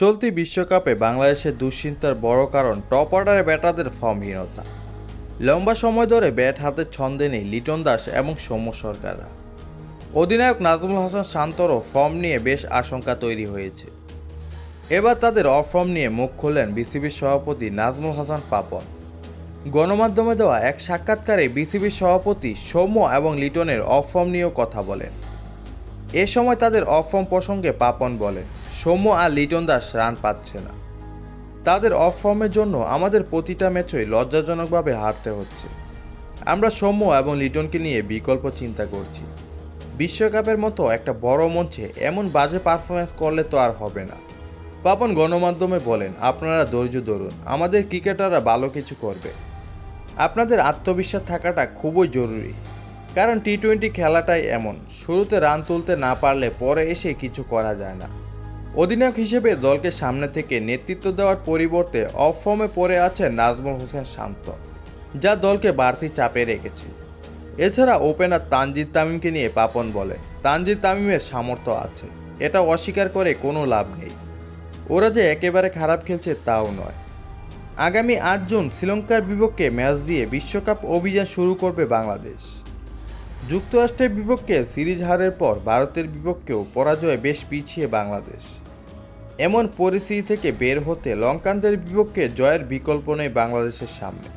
চলতি বিশ্বকাপে বাংলাদেশের দুশ্চিন্তার বড় কারণ টপ অর্ডারে ব্যাটারদের ফর্মহীনতা। লম্বা সময় ধরে ব্যাট হাতে ছন্দে নেই লিটন দাস এবং সৌম্য সরকাররা। অধিনায়ক নাজমুল হাসান শান্তরও ফর্ম নিয়ে বেশ আশঙ্কা তৈরি হয়েছে। এবার তাদের অফ ফর্ম নিয়ে মুখ খুললেন বিসিবির সভাপতি নাজমুল হাসান পাপন। গণমাধ্যমে দেওয়া এক সাক্ষাৎকারে বিসিবির সভাপতি সৌম্য এবং লিটনের অফ ফর্ম নিয়েও কথা বলেন। এ সময় তাদের অফ ফর্ম প্রসঙ্গে পাপন বলেন, সৌম্য আর লিটন দাস রান পাচ্ছে না। তাদের অফ ফর্মের জন্য আমাদের প্রতিটা ম্যাচই লজ্জাজনকভাবে হারতে হচ্ছে। আমরা সৌম্য এবং লিটনকে নিয়ে বিকল্প চিন্তা করছি। বিশ্বকাপের মতো একটা বড় মঞ্চে এমন বাজে পারফরমেন্স করলে তো আর হবে না। পাপন গণমাধ্যমে বলেন, আপনারা ধৈর্য ধরুন, আমাদের ক্রিকেটাররা ভালো কিছু করবে। আপনাদের আত্মবিশ্বাস থাকাটা খুবই জরুরি, কারণ টি-20 খেলাটাই এমন, শুরুতে রান তুলতে না পারলে পরে এসে কিছু করা যায় না। অধিনায়ক হিসেবে দলকে সামনে থেকে নেতৃত্ব দেওয়ার পরিবর্তে অফ ফর্মে পড়ে আছে নাজমুল হোসেন শান্ত, যা দলকে বাড়তি চাপে রেখেছে। এছাড়া ওপেনার তানজিদ তামিমকে নিয়ে পাপন বলে, তানজিদ তামিমের সামর্থ্য আছে, এটা অস্বীকার করে কোনো লাভ নেই। ওরা যে একেবারে খারাপ খেলছে তাও নয়। আগামী ৮ জুন শ্রীলঙ্কার বিপক্ষে ম্যাচ দিয়ে বিশ্বকাপ অভিযান শুরু করবে বাংলাদেশ। যুক্তরাষ্ট্রের বিপক্ষে সিরিজ হারের পর ভারতের বিপক্ষেও পরাজয়ে বেশ পিছিয়ে বাংলাদেশ। এমন পরিস্থিতি থেকে বের হতে লঙ্কানদের বিপক্ষে জয়ের বিকল্প নেই বাংলাদেশের সামনে।